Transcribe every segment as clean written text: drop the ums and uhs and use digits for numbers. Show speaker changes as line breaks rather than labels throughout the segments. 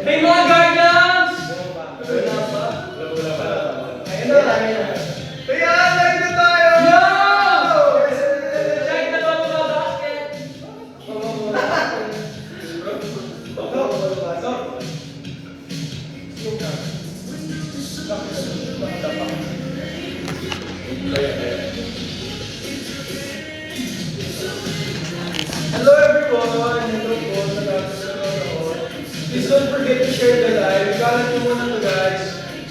Hey mga Guardians!
Wala pa.
Ayun na. Kaya, live na tayo!
Yo! Check na ba mga basket?
Hello everyone! Hello po sa lahat sa nanonood. Please don't forget to share the live. Kalat nyo muna to guys.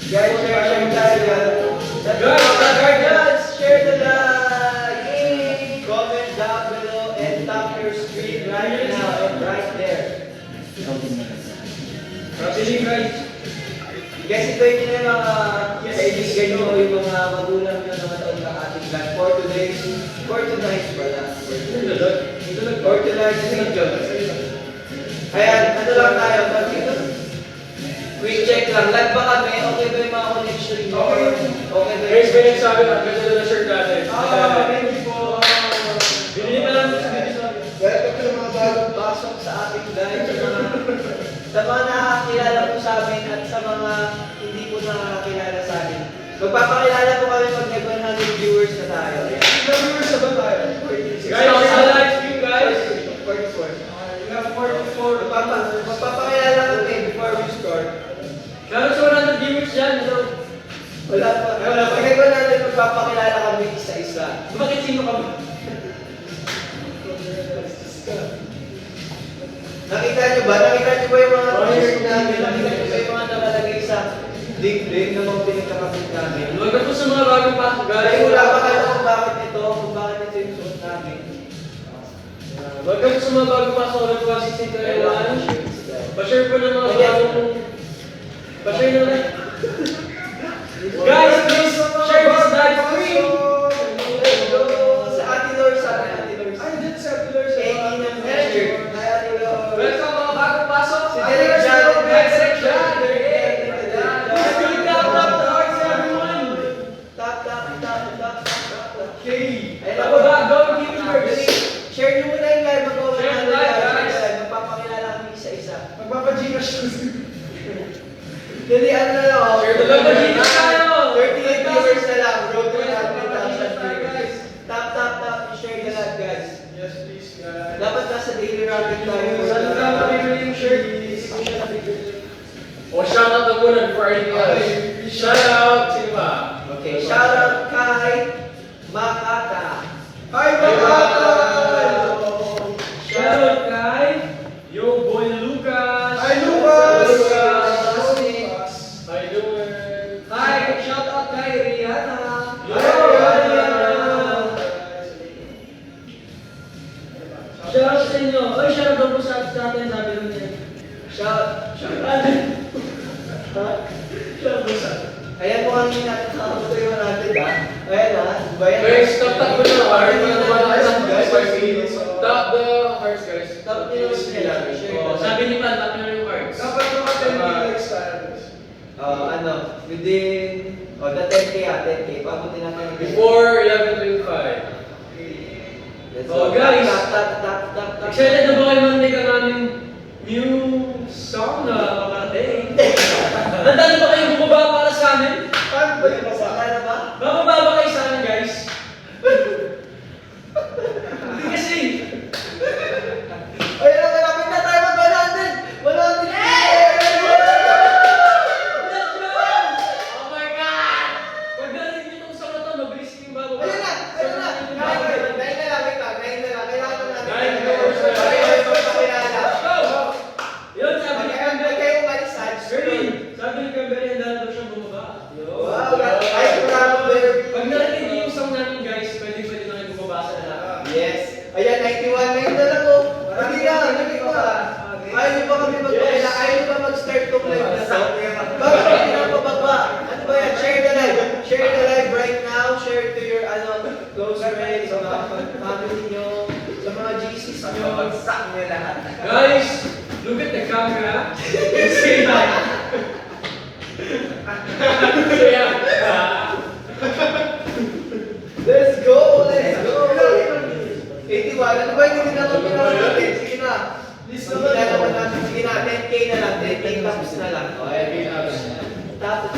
Guys, share tayo.
Guys,
Guys, share the live. Yay! Comment down below and tap your screen right now and right there.
Pili guys.
Guys, ito yung mga kaibigan nyo, yung mga magulang nyo na mataon ng ating vlog for tonight's pala. For tonight's video. Ayan, ano lang tayo, quick check lang. Live ba kami? Okay ba yung mga connection nyo?
Okay.
Okay ba
Guys, may nagsabi na, ganda na shirt natin.
Thank you po.
Binili pa lang sa video.
Welcome to mga bagong pasok sa ating live. Sa mga nakakilala po sa amin at sa mga hindi po nakakilala sa amin. Magpapakilala po kami pag nag-100 viewers na tayo.
Ilang viewers na ba tayo?
Guys, sa live stream guys.
44.
Ilang 44.
Magpapakilala kami before we start.
Lalo sa 100 viewers dyan, hello.
Wala pa. Pag nag-100, magpapakilala kami isa-isa.
Bakit sino ka ba?
Nakita nyo ba? Nakita nyo ba yung mga t-shirt namin? Nakita nyo ba yung mga nakalagay sa link na mga pinagkakapit namin?
Welcome po sa mga bagong pasok guys.
Dahil wala pa kayo kung bakit ito, kung bakit ito yung suot namin.
Welcome po sa mga bagong pasok. Welcome po sa 1621. Pa-share po ng mga bagong... Pa-share na rin. Guys, please share this live stream.
Sa Ate Lord, sa Ate Lord.
Ay, dito sa Pillar sa
Amy ng manager. Hi, Ate Lord.
Welcome mga bagong pasok.
Si Derek Jan.
Derek Jan. Please do tap tap the hearts everyone.
Tap, tap, tap, tap, tap, tap.
Okay.
Ayun
Ako
ako.
ba? Go viewers.
Share nyo muna yung live. Mag-comment
Share
na
live,
live.
guys.
Magpapakilala kami isa-isa.
Magpapa-Gcash ko.
Dali, ano na lang ako.
Share the live. Mag-Gcash tayo.
38 viewers na lang. Road to
Guys,
100,000
mag-Gcash tayo,
viewers.
guys.
Tap, tap, tap. Share the live, guys.
Yes, please, guys.
Dapat nasa daily rocket tayo.
Saan ka mabibili yung shirt? O shout out na muna before anything else. Shout out. Sino ba?
Okay, shout out kay Makata.
Hi, Makata!
Shout out kay Yo Boy Lucas.
Hi, Lucas!
How you doing?
Hi, shout out kay Rihanna.
Shout out sa inyo. Oy, shout out daw po sa atin. Sabi nun yan.
Shout Ayan po ang nakakabutoy natin ba? Ayan ha, bayan.
Guys, tap ko na. Parang mga naman
Guys,
Tap the hearts, guys.
Tap nyo yung nila.
Oh, sabi ni Pan, tap nyo yung hearts.
Dapat mga 10 likes tayo.
Ano, within, the 10K 10K, pabutin natin.
Before 11:25.
Let's
Oh,
go.
guys.
Tap.
Excited na ba kayo man ka namin new song na makarating? Nandang ba kayo bumaba para sa amin?
Paano ba yung basa?
Ano ba?
Bababa ba kayo sa amin, guys? Hindi kasi.
Ay, malapit na tayo mag-100! 100!
Let's go! Oh my God! Pag narinig niyo itong song na to, mabilis yung bababa.
Ayun na! Dahil na lang, wait lang. Kailangan natin.
Nine viewers na.
Ayun, magpakilala.
Go! Yun, sabi ni
Pag
Campbell.
kayo umalis,
Erwin, sabi ni Campbell, handa daw siyang bumaba.
wow, ay, grabe.
Pag narinig niyo yung song namin, guys, pwede na kayo bumaba sa lahat.
Yes. Ayan, 91 na yun na lang oh. Hindi na. Ayaw niyo ba kami magpakila? Ayaw niyo ba mag-start tong live na to? Bakit hindi na pababa? Ano ba yan? Share the live. Share the live right now. Share it to your close friends, sa mga family niyo, sa mga GCs niyo. Pagsak niyo lahat.
Guys, look at the camera. Say hi. Say hi.
Let's go! 81 Ano ba yung hindi naman pinaka natin? Sige na.
List
Hindi
naman.
na naman natin. Sige na, 10K na lang. 10K tapos na lang. Okay. Tap.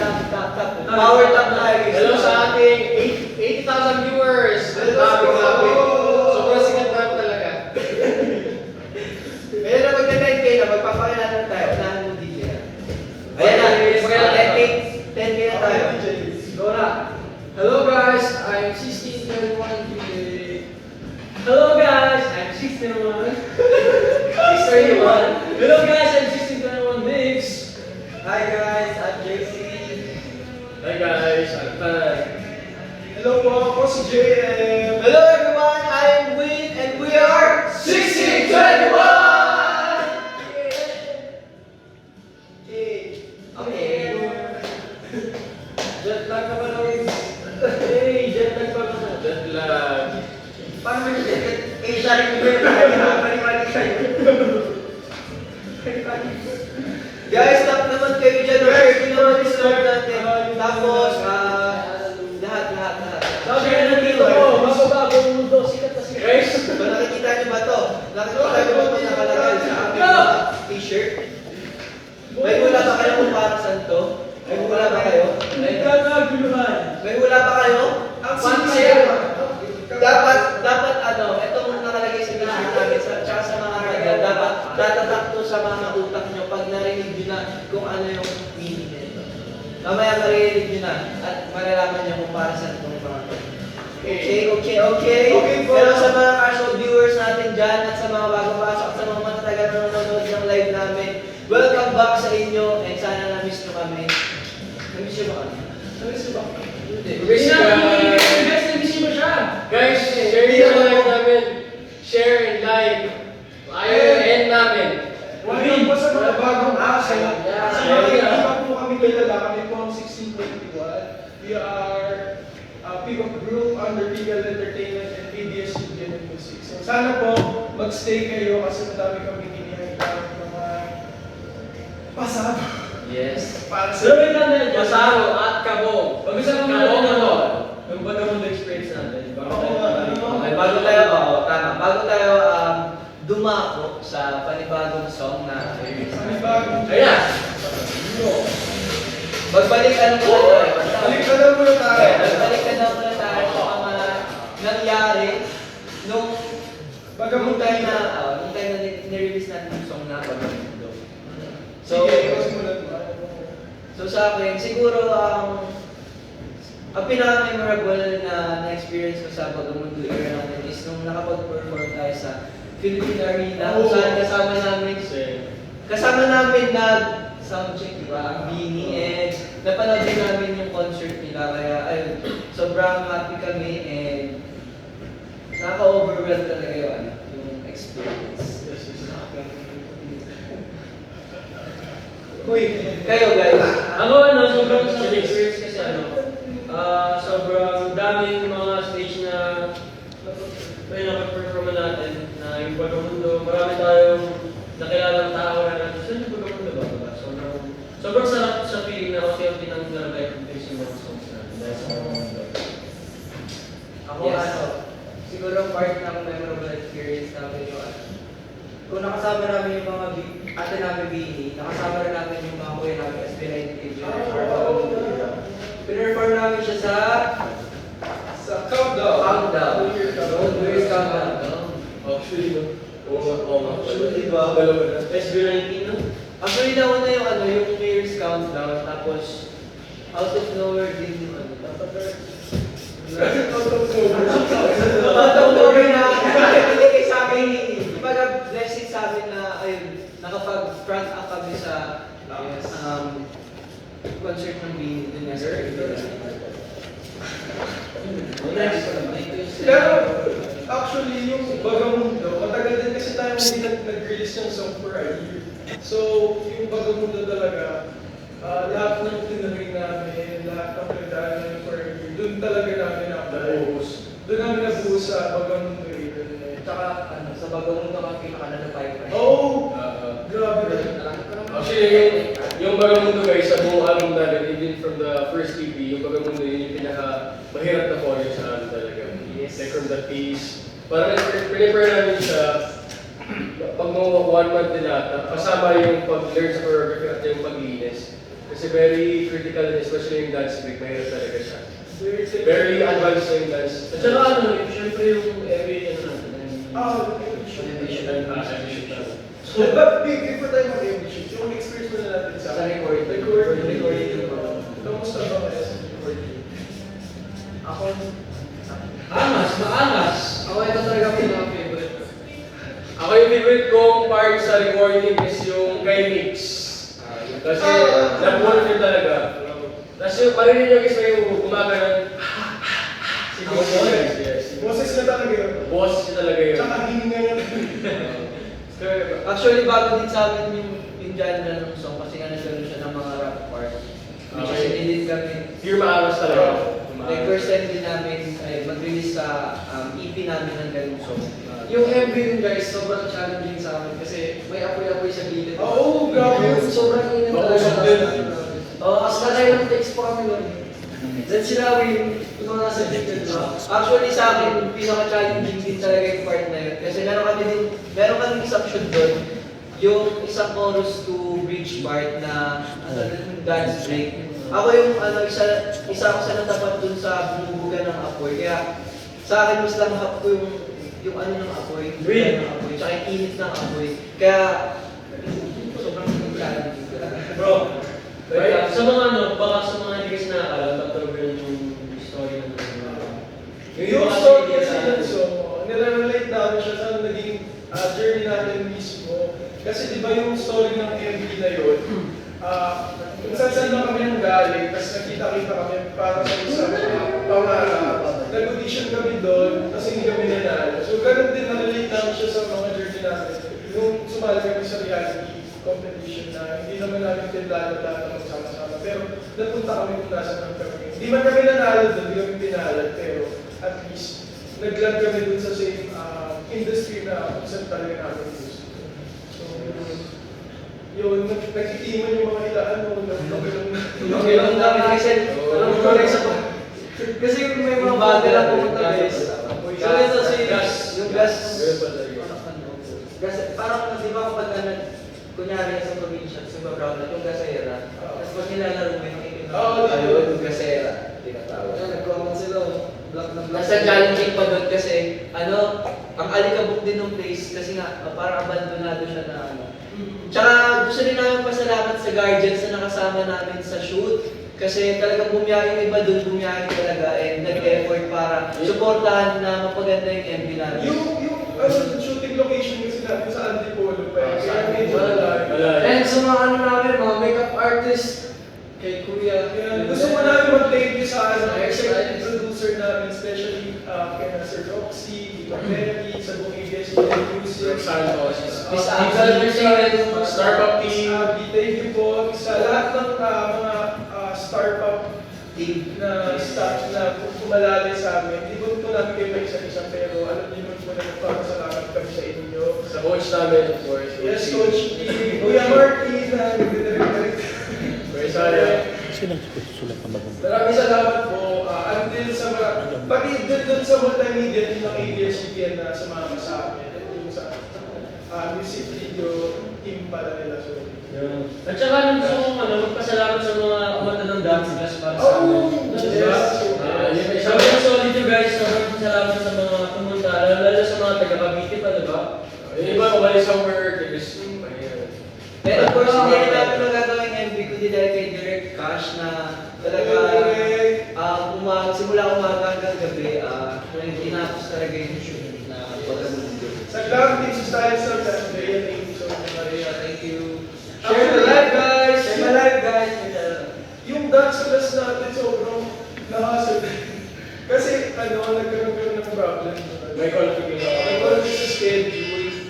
Power tap tayo.
Hello sa ating 80,000 viewers. Grabe. Sobrang sikat na talaga.
Ngayon na magka-10K na, magpapakilala na tayo. Unahan mo DJ. Ayan na, 10K na tayo.
Go na. Hello guys, I'm 1631 today. Hello guys, I'm 631. 631. Hello guys, I'm 1631 Mix.
Hi guys, I'm JC.
Hi guys, I'm Tan.
Hello po, ako si JM.
Hello everyone, I'm Win and we are 1621! Okay.
Jet lag ka ba na? Hey, jet lag pa ba na? Jet lag.
Paano mo yung Asia rin mo yun? Paniwali kayo. Guys, tap naman kayo dyan. Share nyo naman yung start natin. Tapos, lahat.
Sabi ka na dito ko, mababagong mundo, sikat na sikat. Guys,
So, nakikita nyo ba to? Nakikita nyo ba ito nakalagay sa aming t-shirt? May hula ba kayo kung para saan to? May hula ba kayo?
hindi ka naguluhan.
May hula ba kayo?
Ang
Pansin! Dapat, itong nakalagay sa t-shirt namin, tsaka sa mga tagal, dapat tatatak to sa mga utak nyo pag narinig nyo na kung ano yung meaning nito. Mamaya maririnig nyo na at malalaman nyo kung para saan itong mga to. Okay.
Okay po.
Pero sa mga casual viewers natin dyan at sa mga bagong pasok at sa mga matatagal na nanonood ng live namin, welcome back sa inyo and sana na-miss nyo kami. Na-miss nyo ba kami? Na-miss nyo ba kami? Hindi.
Guys, na-miss mo siya. Guys, share nyo ang live namin. Share and like. Ayaw yung end namin.
Welcome po sa mga bagong aso. Sa
Yeah.
mga hindi pa po kami kilala, kami po ang 1621. We are a people group under Pigal Entertainment and PBS Studio and Music. So sana po mag-stay kayo kasi madami kami kinihanggang mga pasado.
Yes.
Para sa
Sabi lang na Masaro at Kabong. Pag-usapan mo natin ano, yung Bagamundo experience natin.
Okay, bago tayo dumako sa panibagong song na
panibagong
Ayan.
Magbalikan mo tayo.
Balik ka lang muna tayo.
Magbalikan na muna tayo sa mga nangyari nung time na nirelease natin yung song na Bagamundo. So,
Sige, ikaw simulan mo.
So sa akin, siguro ang pinaka-memorable na experience ko sa Bagamundo era natin is nung nakapag-perform tayo sa Philippine Arena kung saan kasama namin nag-soundcheck, di ba? Ang Bini, and napanood din namin yung concert nila kaya ayun, sobrang happy kami and nakaka-overwhelm talaga yung experience. Uy, kayo guys.
Ako sobrang sa experience kasi sobrang daming mga stage na napag-perform natin na yung Bagamundo. Marami tayong nakilalang tao na natin. Saan yung Bagamundo ba? Diba? Sobrang sarap sa feeling na kasi yung pinang-live yung mga songs natin dahil sa Bagamundo.
Ako
Yes.
siguro part ng memorable experience namin yung kung nakasama namin yung mga ate namin Bini, nakasama rin namin yung mga kuya namin SB19 Pinerform namin siya sa
Countdown.
New Year's Countdown.
Actually, no? Oo nga.
Actually, diba?
Dalawa na. SB19, no?
Actually, nauna yung yung New Year's countdown, tapos out of nowhere din yung out of nowhere na binigay sa akin, ibaga blessing sa amin na, ayun, nakapag-front up kami sa concert ng Bini dun nga sa
Pero actually yung Bagamundo, matagal din kasi tayo hindi nag-release ng song for a year. So yung Bagamundo talaga, lahat ng tinuloy namin, lahat ng pinagdaan namin for a year, doon talaga namin nabuhos. Doon namin nabuhos sa Bagamundo year.
Tsaka sa Bagamundo kang pinaka-nanapay pa.
Oh! Grabe.
Actually, yung Bagamundo guys, sa buong album natin, even from the first EP, yung Bagamundo yun yung pinaka-mahirap na choreo sa album talaga.
Yes.
Like from the piece, parang prepare namin siya pag mga 1 month din ata, kasama yung pag-learn sa choreography at yung paglinis. Kasi very critical and especially yung dance break, mahirap talaga siya. Very advanced na yung dance. At saka ano, syempre yung every ano natin,
So, but before tayo mag-emission, yung experience mo na natin
Sa recording.
Kamusta ba kaya sa recording?
Ako,
maangas.
ako ito talaga pinaka-favorite.
Ako yung favorite kong part sa recording is yung kay Mix. Kasi nabuhat niya talaga. Tapos yung marinig niyo guys may gumagano'n. Si Mix yes.
Boses na talaga yun.
Boss niya talaga yun.
Tsaka hininga niya.
Actually, bago din sa amin yung genre ng song kasi nga nagkaroon siya ng mga rap part. Which is hindi kami.
Pure maangas talaga.
Like first time din namin ay mag-release sa EP namin ng ganung song.
Yung MV din guys, sobrang challenging sa amin kasi may apoy-apoy sa gilid.
Oo, grabe.
Sobrang init
Mausap
talaga.
din.
As na tayo ng takes pa kami nun. Then sila yung mga nasa gilid.
Actually sa akin, pinaka-challenging din talaga yung part na yun. Kasi meron kami isang shoot doon, yung isang chorus to bridge part na dance break. Ako yung isa ako sa natapat dun sa bumubuga ng apoy. Kaya sa akin mas langhap ko yung ano ng apoy,
Breathe.
ng apoy, tsaka yung init ng apoy. Kaya sobrang challenging.
Bro, sa mga ano, baka sa mga hindi kasi nakakalam, tatawag yun yung story ng
Yung story kasi yun, so, nire-relate namin siya sa naging journey natin mismo. Kasi di ba yung story ng MV na yun, kung saan lang kami nang galing, tapos nakita-kita kami para sa isang pangarap. Nag-audition kami doon, tapos hindi kami nanalo. So ganun din na-relate namin siya sa mga journey namin. Nung sumali kami sa reality competition na hindi naman namin tinlalo lahat na magsama-sama. Pero napunta kami kung nasa ng kami. Hindi man kami nanalo doon, hindi kami pinalad, pero at least nag-land kami doon sa same industry na kung saan talaga namin gusto. So, yun, nagtitiman yung mga ilaan mo,
Kailangan namin kasi, alam mo rin sa
Kasi kung may mga
yung
bago
bago
lang
lang
pumunta guys. So ito si yung gas. Kasi parang di ba kapag kunyari sa probinsya, sa brown na yung gasera. Tapos pag nilalaro mo yung itim na
Ayun, gasera, tinatawag.
nag-comment sila. Black na black.
Nasa challenging pa doon kasi, ang alikabok din ng place kasi nga, parang abandonado siya na Tsaka gusto rin namin pasalamat sa guardians na nakasama namin sa shoot. Kasi talagang bumiyahe yung iba doon, bumiyahe talaga and nag-effort para suportahan na mapaganda yung MV namin.
Yung shooting location kasi natin sa Antipolo pa. Kaya medyo
And sa mga ano namin, mga makeup artist, kay Kuya.
gusto mo namin mag-thank you sa executive producer namin, especially kay Sir Roxy, Tito Perry, sa buong ABS-CBN Music,
Miss Abby,
Starbuck team.
thank you po sa lahat ng mga Starbuck
team.
na staff na pumalali sa amin. Hindi po namin kayo isa-isa, pero alam niyo naman po na nagpapasalamat kami sa inyo.
Sa coach namin, of course.
Yes, Coach E. Kuya Marky na nagdidirect.
Kuya Sarah.
Maraming salamat po. Until sa mga, pati doon sa multimedia team ng ABS-CBN na sumama sa amin. At yung sa music video team pala nila. So,
At saka nung gusto kong magpasalamat sa mga kumanta ng dance class para sa amin.
yes.
Sabi ko solid you guys, sobrang salamat sa mga pumunta, lalo sa mga taga-Cavite pa, diba? Yung iba, kumali sa work, because
Pero of course, hindi rin namin magagawin MV kundi dahil kay Direct Cash na talaga simula umaga hanggang gabi, tinapos talaga yung shoot na pagkamundo.
Sa Glam Team sa Style Star, Maria, thank you so much.
Maria, thank you.
Share the live, guys!
Share the live, guys!
Yung dance class natin sobrang nakasal. Kasi nagkaroon ng problem.
may conflict
May conflict sa schedule.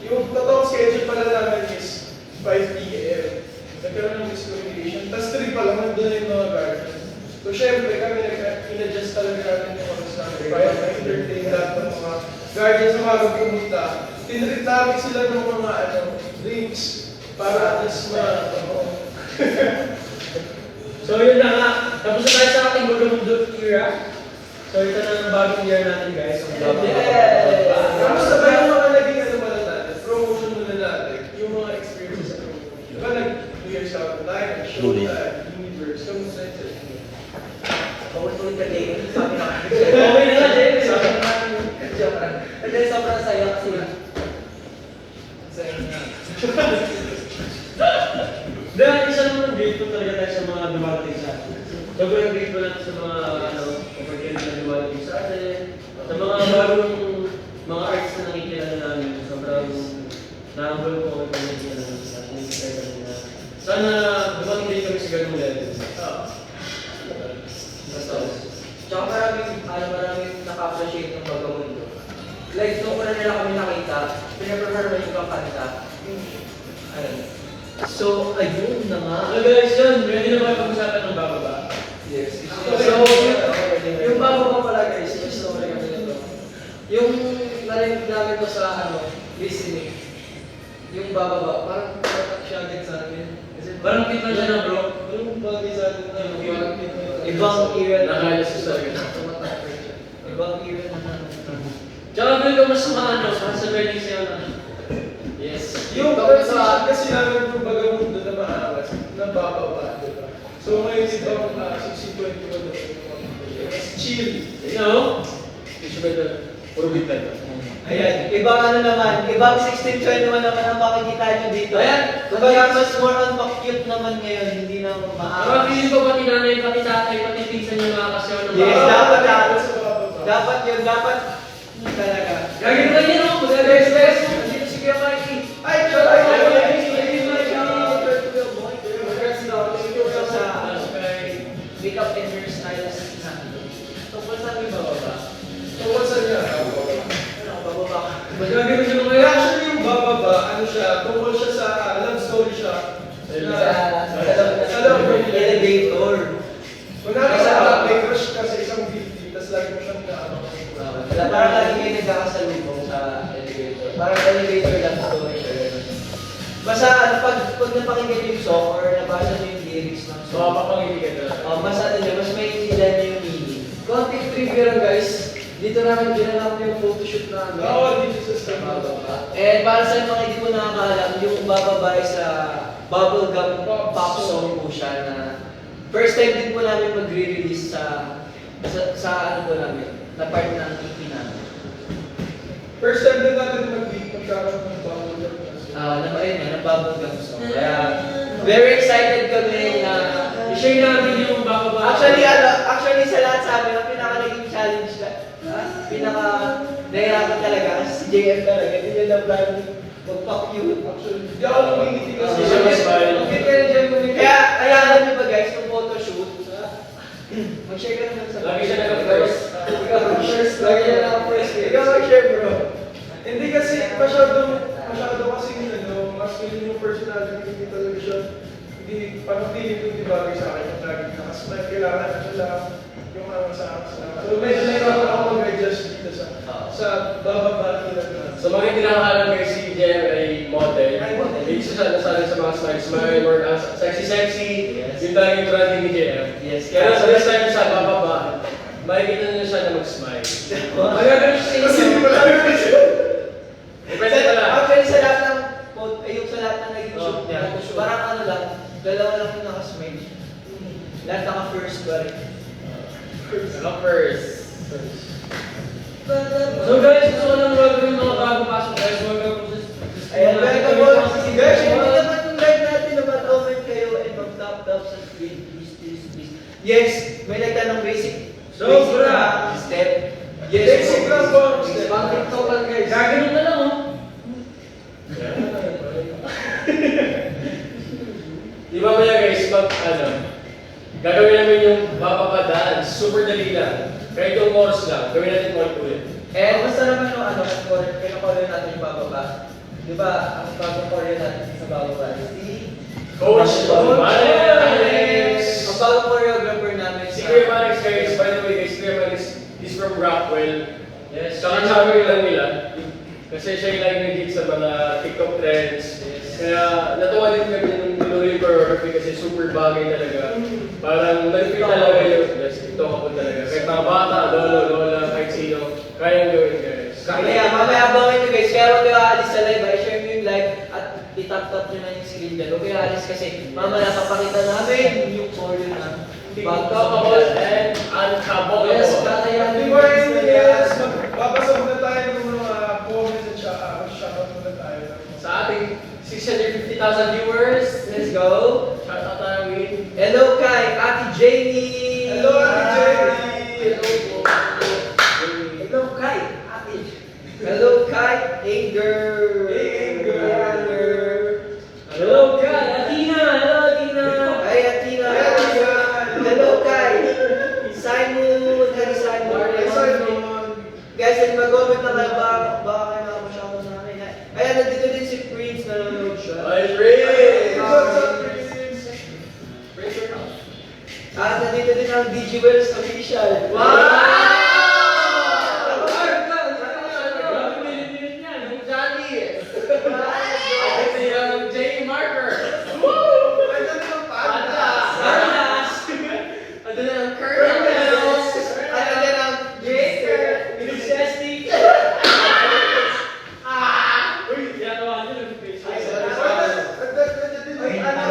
Yung totoong schedule pala namin is 5 p.m. Nagkaroon ng miscommunication. Tapos 3 pa lang, nandun na yung mga guardians. So syempre kami in-adjust talaga natin yung oras namin. Kaya na-entertain lahat ng mga guardians na mga pumunta. Tinreat namin sila ng mga drinks para at least
So yun na nga, tapos na tayo sa ating Mundo era. So So ito na ang bagong year natin guys. Ang
Yes!
Kamusta ba yung mga naging ano pala natin? Promotion muna natin. Yung mga experiences sa promotion. Diba nag-New Year's Out tayo, nag-show tayo, Universe. Kamusta ito?
Paulit-ulit ka din. Sabi na.
Okay na nga din.
Sabi na. Joke lang. And then sobrang saya kasi saya na.
Dahil isa naman grateful talaga tayo sa mga dumarating sa atin. Sobrang grateful natin sa mga opportunity na dumarating sa atin. Sa mga bagong mga arts na nakikilala namin. Sobrang na-humble ko kami pag nakikilala namin sa atin. Sana dumating din kami sa ganung level.
Tsaka maraming naka-appreciate ng Bagamundo. Like, nung una nila kami nakita, pinaprefer mo yung ibang kanta. Ayun.
So, ayun na nga.
So guys, yun. Ready na ba pag-usapan ng bababa?
Yes.
So, yung bago ko pala guys, yung story kami nito. Yung narinig namin to sa listening. Yung bababa, parang tumatak siya agad sa amin. Kasi
Parang kita siya na bro.
Anong bagay sa atin na parang
Ibang era na.
Nakalasos talaga.
Tumatak siya. Ibang era na naman.
Tsaka feel ko mas maano, mas sa learning sa'yo na. Yes.
yung transition kasi namin yung Bagamundo na maangas, na bababa, diba? So ngayon ibang 1621 na mas chill.
You know? Gusto ba ito? Puro bitay.
Ayan, ibang ano naman, ibang 1621 naman ang makikita nyo dito.
Ayan,
Kumbaga mas more on pa-cute naman ngayon, hindi na
Parang
maangas.
feeling ko pati nanay, pati tatay, pati pinsan yung mga kasayaw ng
Yes,
bababa.
dapat
Sa bababa.
Dapat yun, dapat talaga.
Gagawin ko yun ako, mag-guys, guys. Nandito si Kuya Mikey.
Ay,
makeup and hairstyles na. Tungkol sa may bababa.
tungkol sa niya.
Bababa ka.
Mag-gagawin ko
Kaya
ngayon.
actually yung bababa, ano siya, tungkol siya sa love story siya.
Sa elevator.
Kunwari sa may crush ka sa isang beauty, tapos lagi mo siyang
Parang lagi kayo nagkakasalubong sa elevator. Parang elevator lang story siya. Basta pag napakinggan niyo yung song or nabasa niyo yung lyrics ng
So,
song,
mapapangiligan na.
mas ano niyo, mas may intindihan niyo yung meaning.
Konting trivia lang guys. Dito namin ginanap yung photoshoot namin.
Oo, dito sa stage.
And para sa mga hindi po nakakaalam, yung bababay sa bubblegum pop song po siya na first time din po namin mag-re-release sa ano po namin, na part ng EP namin.
First time din natin mag-beat, magkaroon ng bubble.
Ayun na bubblegum song. Kaya, very excited kami na
I-share namin yung bababa.
Actually sa lahat sa amin, ang pinaka naging challenge pinaka nahirapan talaga kasi si JM talaga, hindi niya na plan magpa-cute.
Actually, hindi ako lumingiti kasi.
Hindi siya mas-smile.
Okay ka na dyan bumili. Kaya alam niyo ba guys, yung photoshoot, mag-share ka naman sa
Lagi siya nag-first.
Ikaw mag-first. Lagi niya naka-first. Ikaw mag-share bro.
Hindi kasi masyado kasi masculine yung personality, hindi talaga siya, parang feeling ko hindi bagay sa akin yung lagi nakasmile, kailangan na siya lang yung sa So medyo nahirapan ako mag-adjust dito sa bababa talaga.
Sa mga hindi nakakalam guys, si JM ay model. Hindi siya nasanay sa mga smile, more sexy.
Yes.
Yun talaga yung branding ni JM.
Yes.
Kaya sa this time sa bababa, makikita niyo siya na mag-smile. Magagawin siya sa
Kasi
inyo.
hindi mo lang
Depende pala.
Actually sa lahat ng yung sa lahat ng naging shoot niya,
photoshoot.
parang ano lang, dalawa lang yung nakasmile. Lahat naka-first ba rin?
First. So guys, gusto ko lang gagawin mga bago pasok guys. Welcome to this.
Ayan, welcome po. Guys, hindi naman yung live natin na mag-comment kayo and mag-tap sa screen. Please. Yes, may nagtanong basic
Sobra.
na step. Yes,
Basic lang po ang step.
Pang TikTok lang guys.
Gagawin na lang oh. Di ba maya guys, gagawin namin yung bababa dance. Super dali lang. Kahit yung oras lang, gawin natin ulit.
And basta naman yung pinakoreo natin yung bababa. Di ba, ang bagong koreo natin sa bababa is si
Coach Malex!
Ang bagong choreographer namin
Si Kuya Malex guys, by the way guys, Kuya Malex is from Rockwell. Yes. Saka sabi lang nila, kasi siya yung lagi nag-hit sa mga TikTok trends. Kaya natuwa din kami nung tinuloy choreography kasi super bagay talaga. Parang nag-fit talaga yung TikTok ako talaga. Kahit mga bata, lolo, lola, kahit sino, kayang gawin guys.
Kaya mamaya abangan nyo guys, kaya huwag kayo aalis sa live, i-share nyo yung live at itap-tap nyo na yung screen dyan. Huwag kayo aalis kasi mamaya papakita namin yung choreo na
Bankable and uncountable.
Yes, kakayanin
Before anything else, babasok na tayo ng mga comments at shoutout muna tayo.
Sa ating 650,000 viewers,
Let's go!
shout out tayo with
Hello kay Ate Jamie!
Hello, Ate Jamie!
Hello po.
Hello kay Ate. Hello kay Anger.
Hey, Anger.
Hello kay Athena! Hello Athena!
Kay Athena.
Hey, Athena.
Hello kay Simon. Kay Simon.
Hey, Simon.
Guys, mag-comment na kayo baka kayo nakapasyato sa akin. Kaya nandito din si Prince na nanonood siya.
Hi Prince!
What's up, Prince?
Prince your house.
At nandito din ang DJ Wells official.
Wow! J Marker!
Ay, dami ng panda.
Ano na ang kernels?
At nandyan ang Jaker.
Uy, ginagawa niyo ng face.
Ay, sorry.
Ay, ano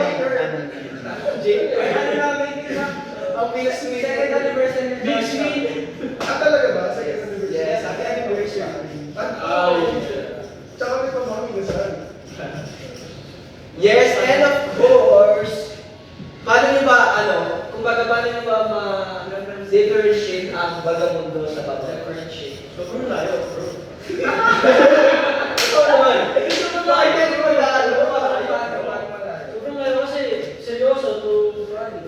Jaker. Ano namin yun? Ang big sweet. Second anniversary ng
Big sweet.
talaga ba? Second anniversary?
Yes, happy anniversary.
Tsaka may pamaming gasal.
Yes, and of course, paano nyo ba, kumbaga paano nyo ba ma-differentiate ang Vagamundo sa differentiate?
Sobrang layo, bro.
Ito naman. Bakit kayo di mo laalo?
Sobrang ngayon kasi seryoso to Friday.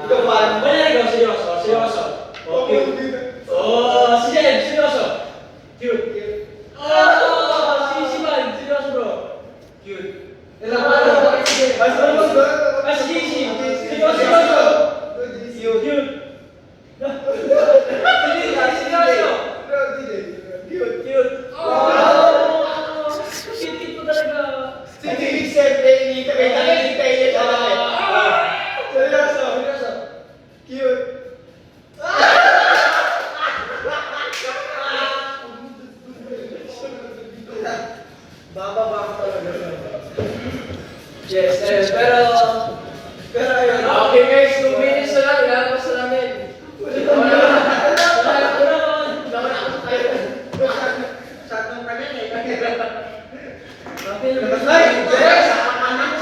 Ikaw ba?
Wala ikaw, seryoso. Seryoso. Oh, cute. Oh, si Jen, seryoso. Cute. Oh, si Man, seryoso bro. Cute.
Ilang ba?
Ah, si Gigi. Seryoso. Cute. Hindi, seryoso. Cute. Oh, cute mo talaga.
Si Felix siyempre, hindi ka may nakikita yun talaga.
Seryoso.
Seryoso.
Cute.
Bababa ka talaga. Yes, pero ayun.
Okay guys, 2 minutes na lang. Lalabas na namin.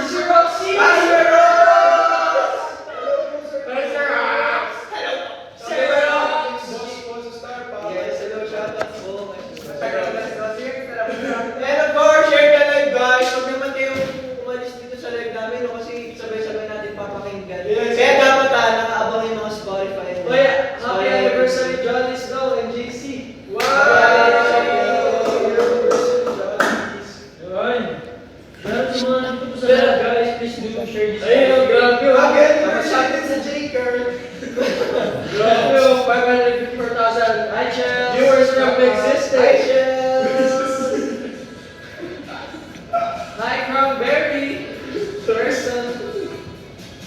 Si Roxy!
Sir Ross! Yes, hello, shoutout po. And of course, share ka live guys. Huwag naman kayong umalis dito sa live namin no? Kasi sabay-sabay natin papakinggan.
Yes.
Kaya dapat nakaabang yung mga Spotify.
Happy anniversary, Jolly Snow and JC. Ayun. Meron sa mga nandito po sa live, guys, please do share this. Ayun, grabe.
Happy
Happy
anniversary.
sa Jaker.
Grabe, 554,000
Hi, Chels.
viewers from existing.
Hi, Chels.
Hi, Cranberry. Person.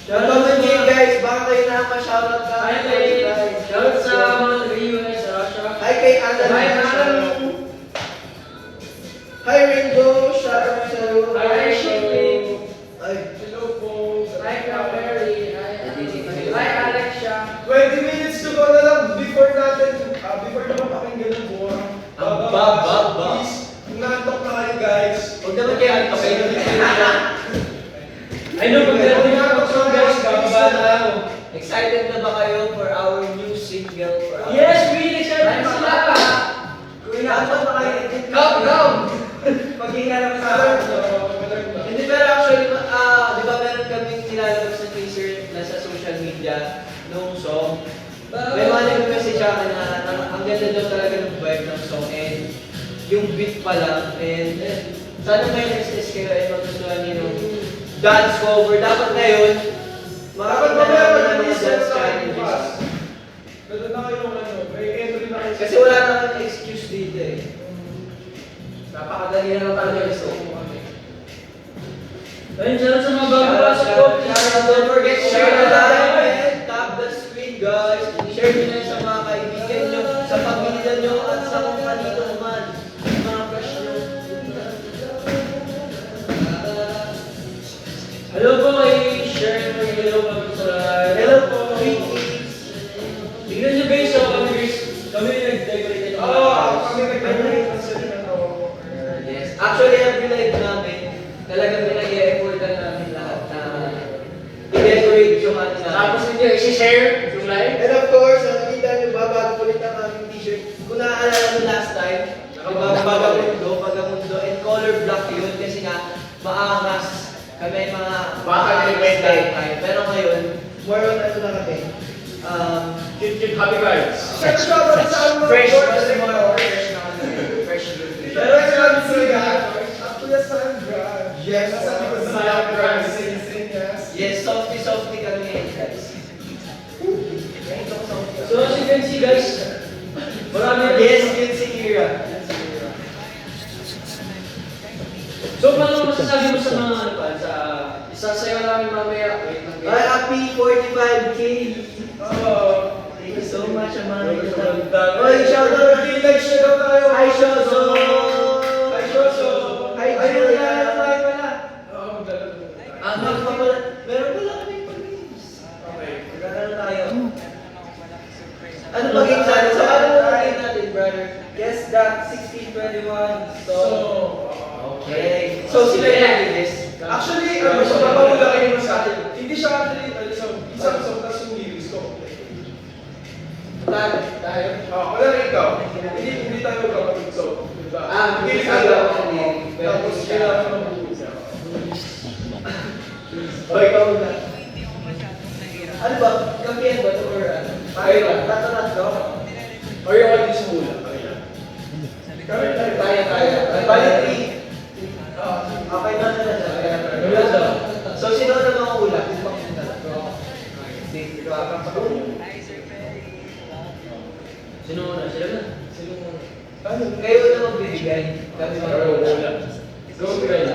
Comment kayo guys. Baka kayo nakaka-shoutout ka.
Hi, Lane. Shoutout sa mga taga-US sa Russia.
Hi kay Anna.
Hi, Anna.
Hi, Rainbow. Shoutout sa iyo.
Hi, Shipping.
Ay.
Hello po.
Hi, Cranberry. Hi, Alexia.
20 minutes to go na lang before naman pakinggan ng buwan.
Ang baba.
Please, kung nantok na kayo guys.
Huwag naman kayo nagpapay.
I know, pag nandito ako sa guys, bababa na ako.
Excited na ba kayo for our new single?
Yes, really excited na sila.
Kung inaabot na kayo,
Go!
maghinga naman sa akin. Hindi, pero actually, di ba meron kaming nilalabas na teaser na sa social media nung song. May mga nag-message sa akin na ang ganda daw talaga ng vibe ng song and yung beat pa lang and sana may SS kayo ay magustuhan niyo yung dance cover. Dapat ngayon,
Dapat
makakita
mamaya
namin ng mga
mag-release
dance
sa
challenges.
Ganda na kayo may entry na kayo.
Kasi wala naman excuse dito eh. Napakadali na lang talaga gusto ko kami.
Ayun, shout out sa mga bago pasok ko.
Don't forget to share the live and tap the screen, guys. Share nyo na sa mga kaibigan nyo, sa pamilya nyo, at sa kung kanino man. Mga crush nyo.
Hello po kay Share ng hello kami sa live.
Hello po, Ricky.
Tingnan nyo guys, so kami guys, kami nag-decorate ng
Kami nag-decorate ng sila ng
Yes. Actually, every live namin, talagang pinag-i-effortan namin lahat na i-decorate yung ano namin.
Tapos hindi, isi-share yung live.
And of course, nakikita nyo ba, bago ulit ang aming t-shirt. Kung naaalala nyo last time, Bagamundo, and color black yun kasi nga, maangas. Kami mga pero ngayon, more on ano na kami.
Keep happy vibes.
Fresh was the more fresh na kami. Fresh look.
Pero sinabi sila, up to the sun, God.
Yes,
Sabi ko sa
Sun,
God,
God.
yes.
Yes, softly kami ngayon, guys.
So as you can see guys, marami
Yes, yun si Kira.
So paano masasabi mo sa mga ano pa, sa isasayaw namin mamaya, wait lang
Ay,
guys.
happy 45K. Thank you so much, Amanda. Oy, shout out to you.
Like-share daw tayo.
Hi, Shoso.
Hi, Shoso.
Hi, Julia. Hi, pala.
Oo, magdala.
Meron pala kami pag-games.
Okay.
Magkakaroon tayo. Ano pag-games natin? So, ano pag-games natin, brother? Guess that 1621. Okay. So, sila yung this.
Actually, ano siya, papahula kayo naman sa akin. Hindi siya actually, isang song, tapos yung lyrics ko.
Tayo.
Wala na ikaw. Hindi tayo magkapatid, so, diba?
Hindi
ka
tayo
lang.
magkapatid.
Tapos, kailangan mo ng buhay niya.
O, ikaw na. Ano ba? Kampiyan ba ito or ano?
Tayo na.
Tatanat ko?
Or yung kanya sa mula.
Tayo. Bali 3. Okay na siya. So, sino na mga ula?
Sino na? Sila na?
Kayo na magbibigay. Kami
Wala. Go guys.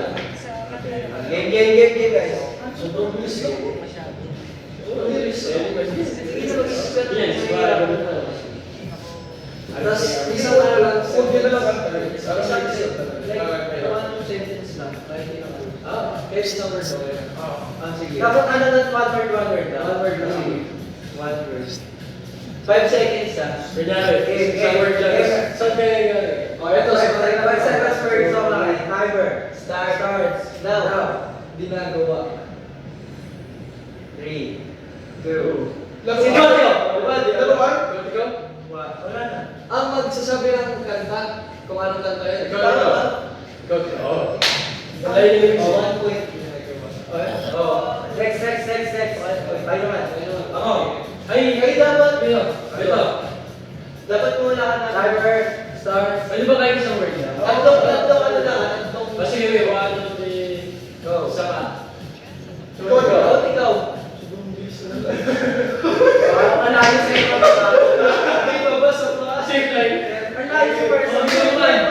Game, guys.
Sobrang bilis ko. Sobrang bilis.
Sige,
Yan, sigara ko na.
Tapos, isang ano lang.
Huwag niya na lang kanta.
Isang like, one sentence lang. Kahit hindi naman. Kahit isang word lang. Sige. Dapat ano na, one word na. One word lang. Sige. One word. 5 seconds ah.
Kunyari, isang word lang. Saan kayo galing?
Ito, 5 seconds per song lang. Timer. Starts. Now. Di na gawa. 3, 2.
Laro
Si
ka?
Jojo.
Laro ka?
Ikaw?
Wala na.
Ang magsasabi ng kanta, kung anong kanta yun.
Ikaw na ba? Ikaw. Oo. Ay, yung
Oh, 1 point.
Oh. Next.
Tayo naman.
Ako. Ay,
Ay, dapat.
Ito.
Dapat muna ka na.
Timer, start.
Ano ba kayo isang word niya?
Tatlong ano lang.
Kasi wait, 1, 2, 3,
Go.
isa ka.
Ikaw.
Ang layo sa iyo.
Hindi ba ba sa mga?
Same line.
Ang layo sa person.
Same line.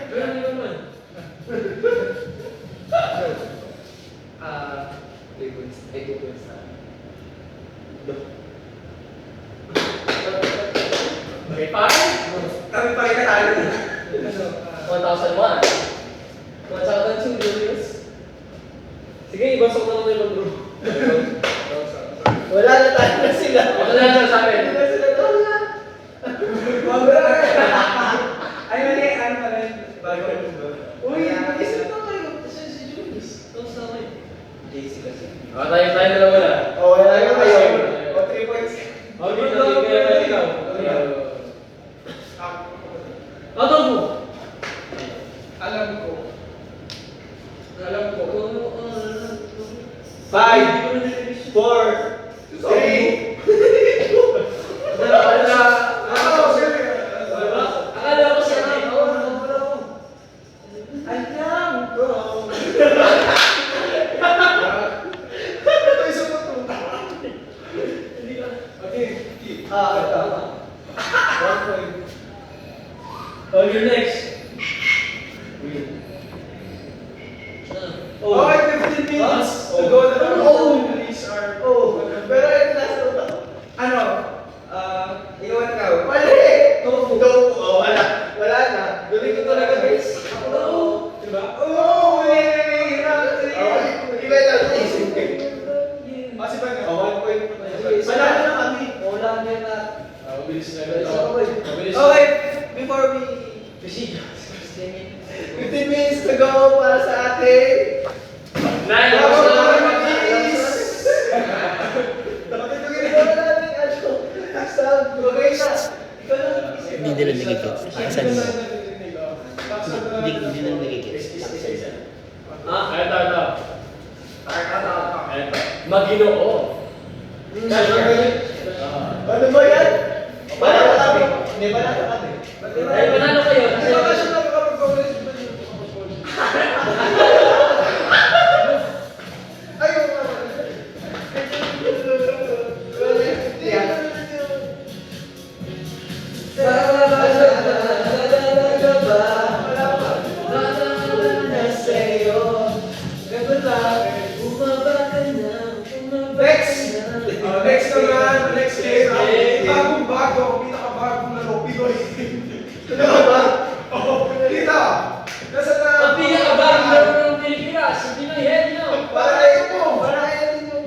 Ganun din naman.
Equipments na.
Okay, fine.
Kami pa rin natalo.
1001. 1002, Julius. Sige, ibasok na naman yung group.
Wala na tayo na sila.
Ano na lang sa akin?
Hindi na sila. Wala. Ay, mali. Ano pa rin? Uy, mag-isip na kayo. Kasi si Julius. Tapos na kayo. JC kasi.
Tayo dalawa na.
Wala kayo. 3 points.
Okay, kaya ikaw. Ano mo?
Alam ko.
5, 4, 3.
Akala ko siya na.
Alam ko.
Ito isa pa to. Okay, keep.
Ito.
1 point.
Okay, next.
Oh, I 15 minutes ago na lang
Oo.
release our...
Oo. Pero ito nasa utak ko. Ano?
Iwan ka.
Mali! Tofu. Oh, wala. Wala na.
Galing ko talaga, guys.
Oo.
Diba?
Oo! Iba lang sa isip ko.
Kasi ba nga?
Oh, 1 point. Wala na kami.
Wala na yan na.
Mabilis na
Mabilis
ito.
ako, boy.
Mabilis.
Okay, before we...
Proceed.
15 minutes to go para sa atin.
Nine
Bravo,
hours na.
bravo, please! Patutugin na natin, ano? Stop. Okay na. Ikaw na.
Hindi nila nagigits. Asan mo? Hindi nila nagigits.
Ito. Maginoo.
Ano ba yan? Wala ka kami. Hindi, wala ka kami.
Ay, manalo kayo.
Hindi ba kasi nakakapag-progress ba yung
Ayaw ka. Yeah.
Next naman, next game. Bagong-bago, pinakabagong laro, Pinoy.
Ano ba?
Oh, dito. Nasa na...
Ang pinakabago laro ng Pilipinas, si Pinoy Head, no?
Para kayo po. Para kayo din yung...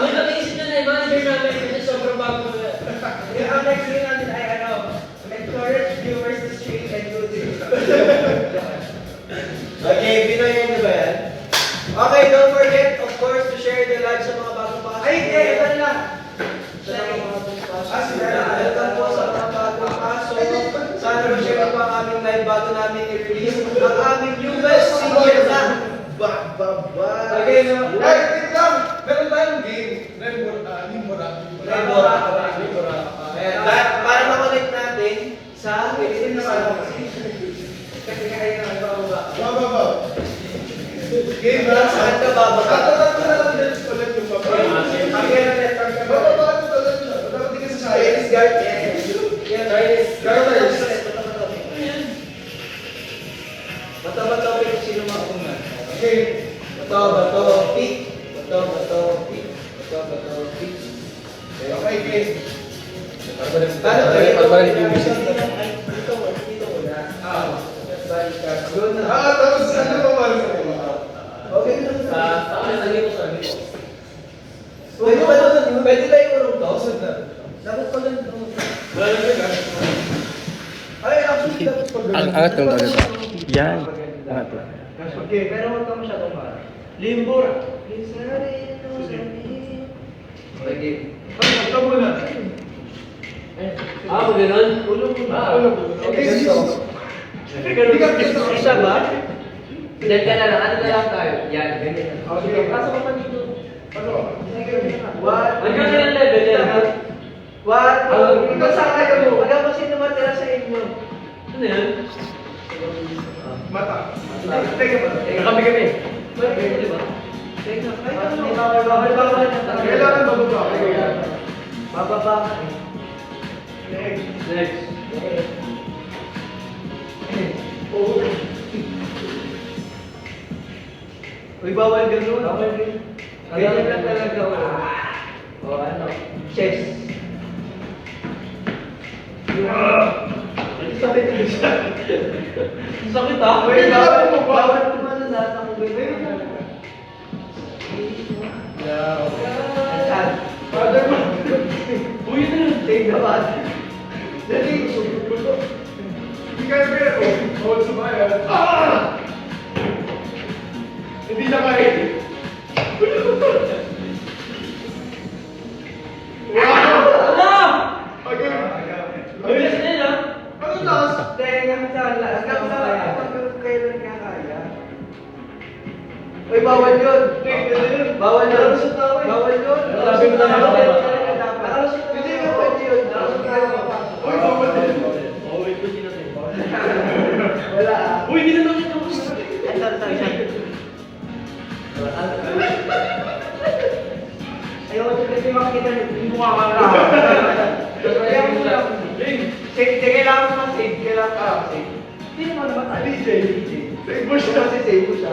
May naisip na na yung manager namin kasi sobrang bago na.
Ang next game natin ay ano, encourage viewers to stream and do this.
Okay, Pinoy yan ba yan? Okay, don't forget, of course, to share the live sa mga bagong pasok.
Ay, hindi, ito na.
Sa mga bagong pasok.
sige.
Welcome po sa mga bagong pasok. Sana ma-share niyo po ang aming live bago namin i-release ang aming newest single na Ba.
Okay, no? Ay, wait lang. Meron tayong game. Limora.
Ayan, para ma-connect natin sa
Kasi kaya na ibababa.
Ba. Game na.
saan ka bababa?
Tatatan na lang din ulit yung baba.
Kaya na net, kaya na net.
Bababa ko talaga na. Dapat di ka sa
Chinese guard. Bato-bato kung sino mauna.
Okay.
Bato-bato pick. Bato-bato pick. Bato-bato pick.
Okay, game.
Paano ba yun? Dito muna. Baliktad. Doon na.
Tapos ano pa ba?
Okay na.
Lagi ko sabi ko.
Pwede ba yung urong to? Dapat pala yung
Wala na yun,
Ay, actually, dapat pag
Ang angat ng ano ba? Yan. Angat ba?
Okay, pero huwag ka masyadong mahal.
Limbo.
Okay.
Ito muna.
ganun?
Ulong mo na.
Okay,
Hindi ka gusto ko siya ba?
Diyan ka na lang, ano na lang tayo? Yan, ganyan.
Okay, pasok ka pa dito.
Ano?
Hanggang ilang level yan?
Ikaw sa kayo mo. Wala ko sino matira sa inyo.
Ano yan?
Mata.
Teka ba?
Kami.
Di ba? Teka. Ay, bawal.
Kailangan bababa.
Bababa ka.
Next.
Uy, bawal ganun. Ganyan lang talaga. O ano? Chess.
Sakit ah.
Uy, bawal tumano lahat ng ganyan. Saan?
Father mo.
Uy, ito yun.
Take the bad.
Dali. Hindi kaya pero. Hold sa bayan. Hindi na kaya.
Ano?
Okay.
Mabilis na yun ah.
Ano taas?
Hanggang sa kailan ka kaya. Uy, bawal yun. Bawal yun. Bawal yun.
Sabi mo na ako.
Hindi ka pwede yun.
Uy, bawal din.
Oh, wait, hindi na sa'yo.
Wala ah.
Uy, hindi na lang ito.
Ayaw ko kasi makikita yung mukha ka lang. Kaya mo lang. Sige lang mo save. Kailangan ka save. Hindi naman ba?
DJ.
Save mo siya. Kasi save mo siya.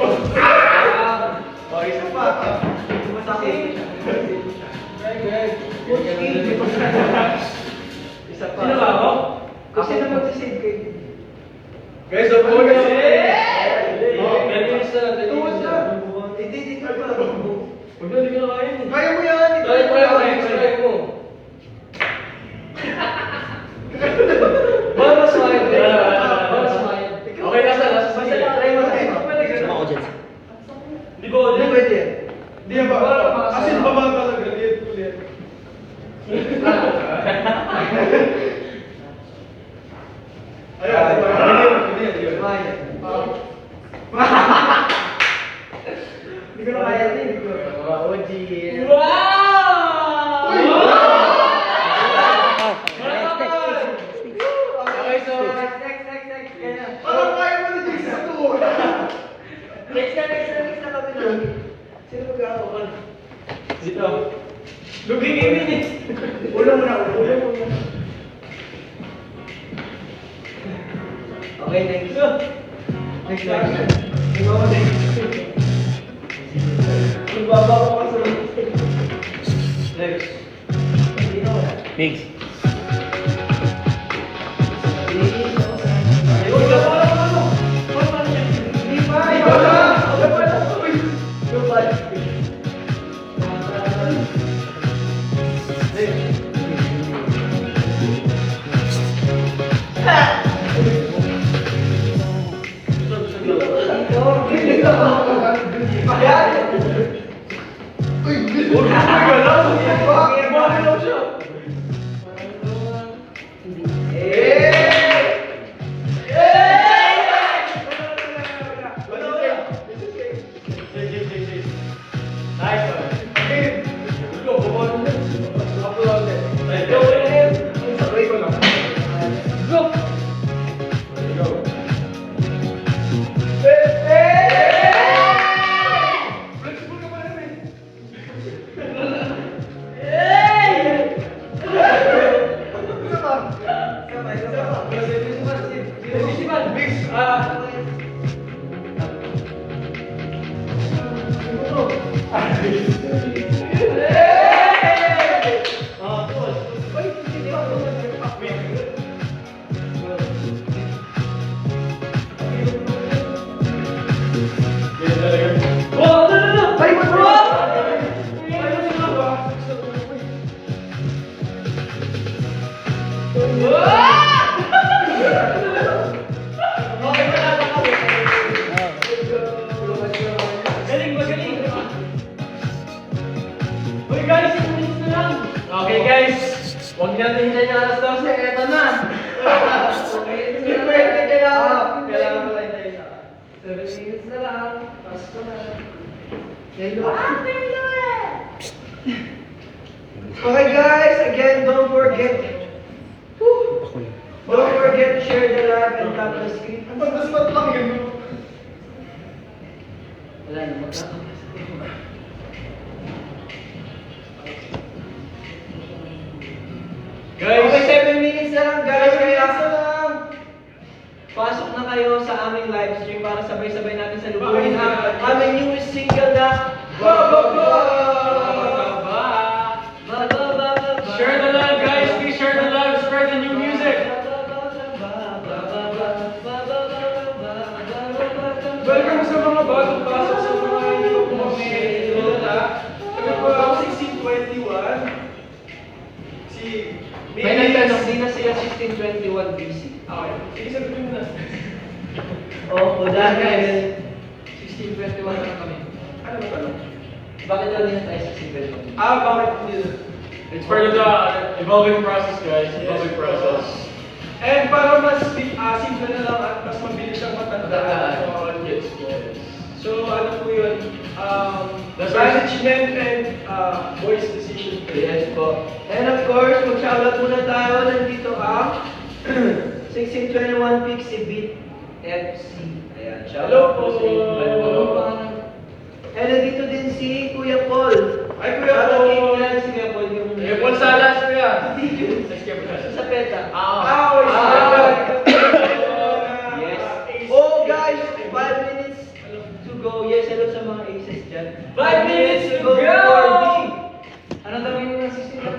Oh, isa pa.
Isa pa.
Sino ba ako?
Kasi na mag-save kayo.
Guys, the boy is
Ganyan na,
Tuwas na.
Hindi, dito pa.
Huwag na, hindi ko na kaya yun.
Kaya mo yan.
Try mo. Para sa akin. Para sa akin. Okay, nasa.
Try mo, try mo.
Sama ko dyan.
Di ba,
Hindi pwede yan.
Hindi ba? Kasi baba talaga. Liit ulit. Ayan.
Maya. Hindi ko na kaya din.
Wow! Okay, so,
Next. Kaya.
Parang kaya mo na din sa tuwa.
Next na kami na.
Sino mag-aawakan?
dito. Luging minutes.
Ulo mo na.
Okay, next.
Next. Ikaw mo next. Magbaba ko pa sa
Next.
Hindi na wala.
Bigs.
Uy, wala ano? Hindi pa. Wala. Uy. Yung balik.
Okay guys, huwag natin hintayin yung alas 12, eto na!
Hindi pwede, kailangan.
Kailangan pala hintayin.
7 minutes na lang. Pasko na. Okay guys, again, don't forget to share the live and tap the screen.
Ang pagdasmat lang yun.
Wala na, magkakamas.
Okay, 7 minutes na lang guys, kaya pasok na kayo sa aming live stream para sabay-sabay natin sa lubuhin ang aming newest single na
Share the live guys, please share the live, spread the new music!
Welcome sa mga bagong pasok sa mga hindi ko kumamilala. Kami po ako 1621. Si
May nagtanong, di na sila 1621 BC.
Okay, sige sabihin mo na.
Oo, dahil
1621 na kami.
Ano ba tanong?
Bakit daw din tayo sa 1621?
Bakit hindi?
It's part of the evolving process guys, evolving process.
And para mas simple na lang at mas mabilis siyang matandaan sa mga kids. So ano po yun? Management and voice decision.
yes po. And of course, mag-shoutout muna tayo. Nandito ang 1621 Pixie Beat FC. Ayan,
Hello
shoutout
po.
sa inyo.
Hello po.
And nandito din si Kuya Paul.
Ay, Kuya Paul.
Parang kilala si Kuya Paul yung...
Paul Salas kuya!
Hindi yun. Sa PETA.
Ah,
Yes. Oh guys, 5 minutes to go. Yes, hello sa mga aces dyan.
5 minutes to go!
before me.
Ano daw yung assistant?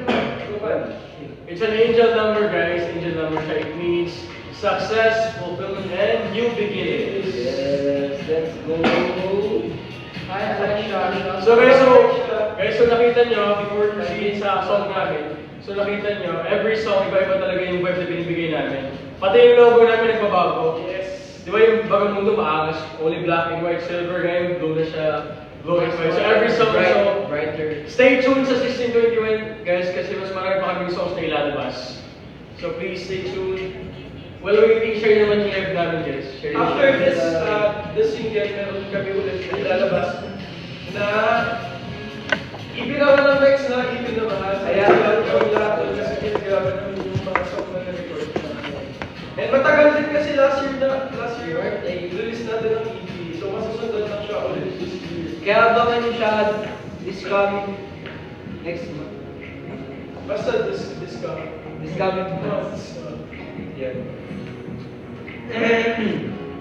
It's an angel number, guys. Angel number siya. It means success, fulfillment, and new beginnings.
Yes, let's go.
So nakita nyo, before proceed sa song namin, so nakita nyo, every song, iba-iba talaga yung vibe na binibigay namin. Pati yung logo namin nagbabago. Yes. Di ba yung Bagang Mundo maangas, only black and white, silver, ngayon blue na siya, blue and white. So every song, so
Brighter.
stay tuned sa 1621, guys, kasi mas marami pa kaming songs na ilalabas. So please stay tuned. Well, share naman yung live namin, guys. Share yung
After
live.
this single, meron kami ulit na ilalabas na ibinawa ng Rex na ibinawa.
Ayan.
Yung lahat doon kasi ginagawa namin yung mga song na na-record namin. And matagal din kasi last year, release natin ng EP. So masusunod na siya ulit this year.
Kaya abangan nyo siya this coming next month.
Basta this coming.
This coming month.
This month.
Yeah.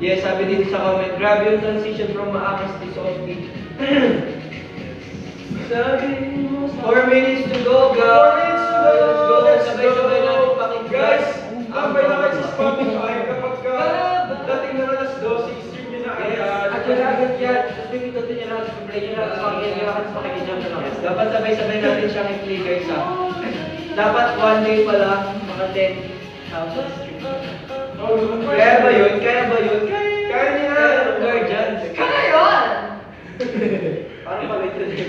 Yes, sabi dito sa comment, grabe yung transition from maakas to softbeat.
Sabi mo
4 minutes to go, guys.
4 minutes to go.
Let's go. Sabay-sabay natin pakinggan.
Guys, tambay na kayo sa Spotify kapag dating na alas 12, stream nyo na agad.
At yung agad yan, tapos may pitutin nyo lang, play nyo lang, tapos pakinggan nyo lang, tapos pakinggan nyo lang. Dapat sabay-sabay natin siyang i-play, guys, ha. Dapat one day pa lang, mga 10,000 streams. Kaya ba yun? Kaya niya! Guardian! Kaya yun! Parang pala ito din.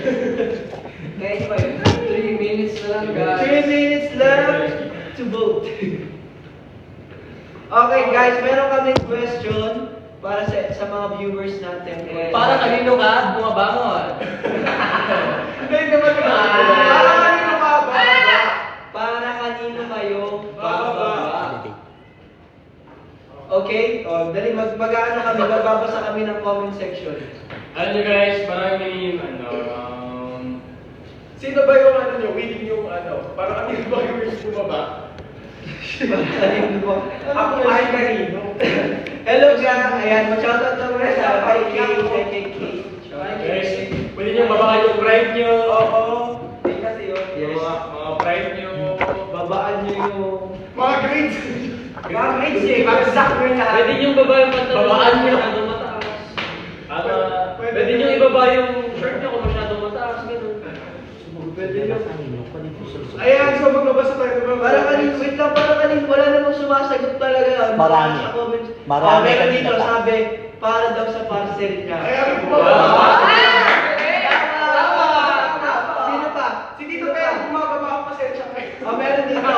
Kaya niya ba yun?
3 minutes na lang, guys.
3 minutes left to vote. Okay guys, meron kaming question para sa mga viewers natin.
Para kanino ka? Bumabangon.
Hindi naman ka. Para kanino ka ba?
Para kanino kayo
Bababa.
bababa? Okay? O, dali mag-ano kami, magbabasa kami ng comment section.
Alam nyo guys, maraming
Sino ba yung nyo, willing yung parang kanino ba yung wish bumaba?
Kanino ba?
Ako ay kanino.
Hello guys! Ayan, mag-shoutout na muna sa IK.
guys, pwede nyo babakan yung pride nyo.
Oo.
Hindi kasi yun.
Yung mga pride nyo.
Babaan nyo yung...
Mga grades.
Mga grades eh, bagsak nyo lahat.
Pwede nyo baba yung pantalon. Babaan nyo. Mataas. At pwede nyo ibaba yung shirt nyo kung masyadong mataas. Ganun.
Pwede nyo.
Ayan, so magbabasa tayo.
Parang kanino, wait lang, parang kanino, wala namang sumasagot talaga.
Marami.
Sa comments.
Marami
Meron
kanina
dito,
pa.
sabi, para daw sa parcel niya.
Ayan,
Wow.
Sino pa?
Si Tito Pero bumababa ang pasensya kayo.
Meron dito.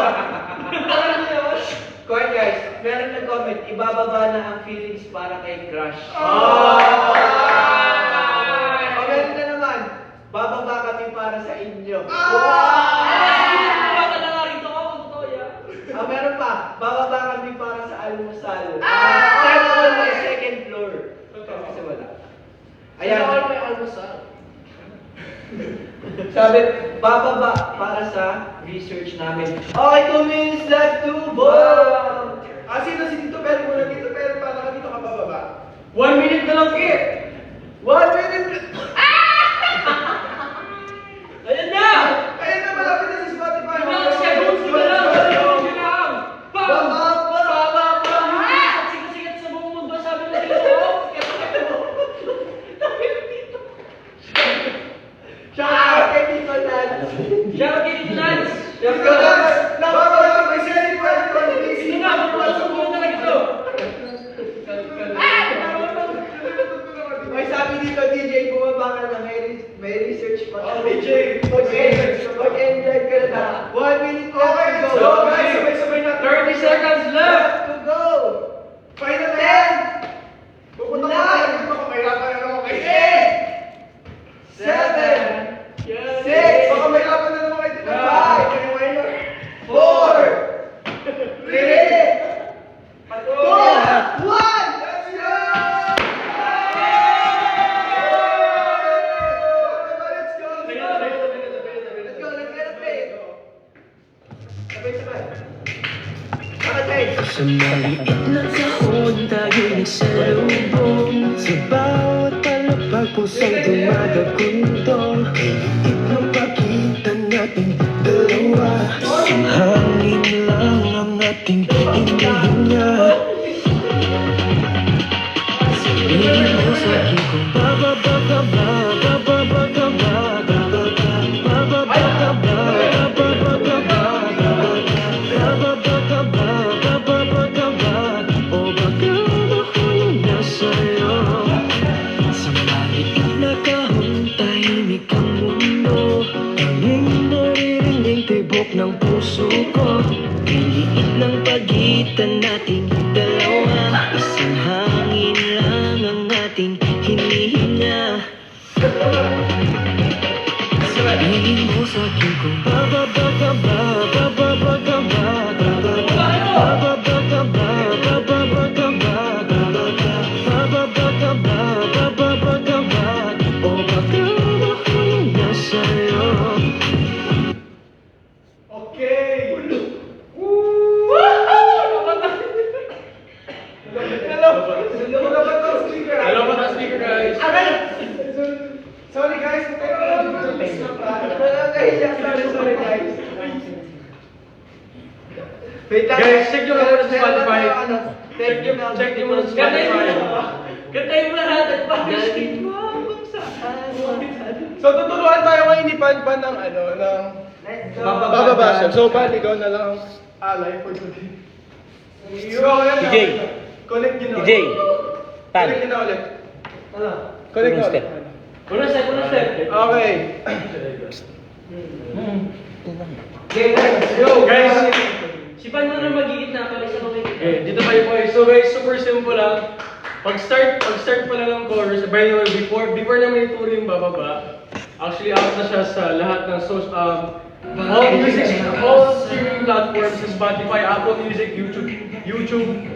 Kuya guys, meron nag-comment, ibababa na ang feelings para kay crush. Meron na naman, bababa kami para sa inyo. Meron pa, bababa kami para sa almusal. Sana all my second floor. Kasi wala. Ayan.
may almusal.
Sabi, bababa para sa research namin. Okay, 2 minutes left to vote!
Sino si Tito Pero muna? Tito Pero, para kanino ka bababa?
1 minute na lang, Kit!
1 minute!
Ayan na!
Ayun na, malapit na si Spotify.
Ilang seconds na lang! Seconds na lang! Bam! Sikat-sikat sa buong mundo, sabi na dito.
Shout out kay Tito Nance!
Shout out kay Tito Nance!
Tito Nance!
Bababa, may selling point for this.
Hindi nga, magpapasok mo talaga ito.
May sabi dito, DJ, bumaba ka na, may research pa.
Oh, DJ,
Mag-enjoy ka na. 1 minute left
Okay,
to
so
go.
guys, sabay-sabay natin.
30 seconds left!
To go!
Final
10,
Pupunta ko tayo dito kung mahirapan na ako kay
8, 7, 6,
Baka mahirapan na naman kayo dito.
5, 4, 3, 2, 1!
Let's go! Let's go!
Let's go, let's get a play. Sabay-sabay. Nakatay.
Sa maliit na taon tayo nagsalubong. Sa bawat palapag pagkakuntong ng pagitan nating dalawa. Isang hangin lang ang ating hinihinga. Sabihin mo sa'kin kung bababa ka ba, bababa ka ba, bababa ka ba, bababa ka ba, bababa ka ba, bababa ka ba, o baka ako yung nasa'yo. Sa maliit na kahon, tahimik ang mundo, tanging naririnig tibok ng puso ko. Liliit ng pagitan nating dalawa, isang hangin lang ang ating hinihinga. Sabihin mo sa'kin kung bababa ka ba, bababa ka ba, bababa ka ba, bababa ka ba, bababa ka ba, bababa ka ba, o baka ako yung nasa'yo.
Okay!
Hello po na speaker guys.
Sorry guys,
Sorry guys. Wait lang.
Guys, check nyo nga muna sa Spotify.
Check nyo
Check nyo muna sa Spotify.
Kantayin mo na natin pa.
So tutulungan tayo ngayon ni Panpan ng bababasa. So Pan, ikaw na lang alay for today.
DJ.
Connect yun na
DJ. Pan.
Connect yun na ulit.
Unang
Connect na ulit.
step.
Una step.
Okay.
Yo guys, si Pan mo na magigit na pala sa mga okay, dito tayo po. So guys, super simple lang. Pag-start pa lang ng chorus, by the way, before naman ituro yung bababa, actually out na siya sa lahat ng all streaming platforms, sa Spotify, Apple Music, YouTube,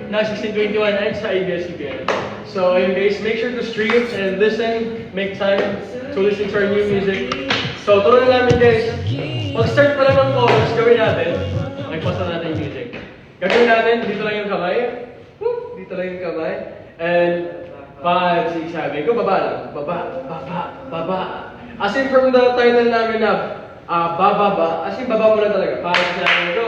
na 1621 and sa ABS-CBN. So ayun guys, make sure to stream and listen, make time to listen to our new music. So turo na namin guys, pag-start pa lang ng chorus, gawin natin, pause na natin yung music. Gagawin natin, dito lang yung kamay, dito lang yung kamay, and 5, 6, 7, go baba lang, baba. As in from the title namin na, bababa, as in baba mo lang talaga, 5, 6, 7, go,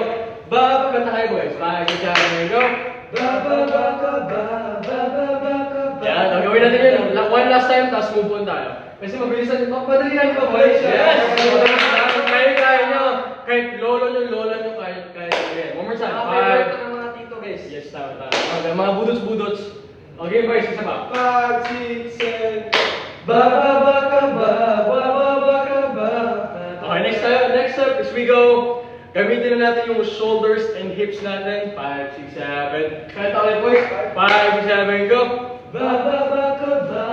baba, kanta kayo guys, 5, 6, 7, go, bababa ka ba, bababa ka ba. Yan, gawin natin yun, one last time, tapos move on tayo. Kasi mabilisan nyo, madali lang ba boys? Yes! Kaya nyo, kahit lola nyo, kaya nyo. One more time, 5, yes, tama. Okay, mga budots. Okay, boys, isa pa.
5, 6, 7.
Bababa ka ba? Okay, next step is we go. Gamitin na natin yung shoulders and hips natin. 5, 6, 7. Kaya ulit, boys. 5, 6, 7, go. Bababa ka ba?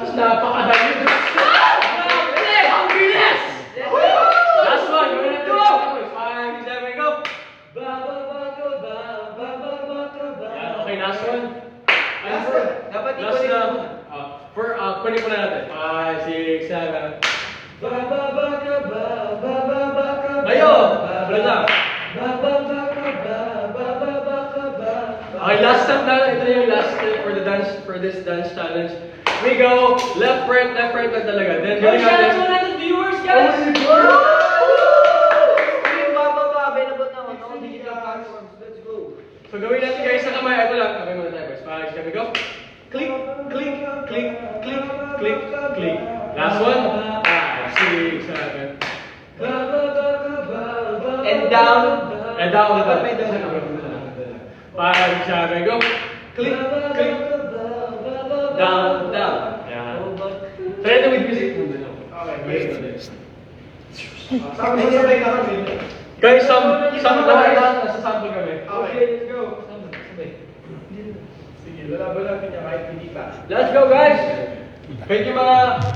Just napakadali. Ang bilis! Last one, gawin natin yung boys. 5, 6, 7, go. Bababa ka ba? Yan, okay, last one.
Dapat
Last
ikunin
na.
mo.
Kunin mo na natin. 5, 6, 7. Bababa ka ba? Ayo! Ulit lang. Bababa ka ba? Okay, last step na. Ito na yung last step for this dance challenge. We go left, right lang talaga. Then gawin natin.
Viewers guys!
Yung bababa, available na ako. Digital platforms. Let's go.
So gawin natin guys sa kamay. Ito lang. Kamay muna tayo guys. 5, 7, go. Click. Last one. 5, 6, 7.
And down.
Dapat may down. 5, 7, go. Click. Down. Yan. Try natin with music. Okay.
Sabay ka kami.
Guys, lahat nasa sample kami.
Okay, let's go. Sige, lalaban natin niya kahit hindi pa.
Let's go guys! Pwede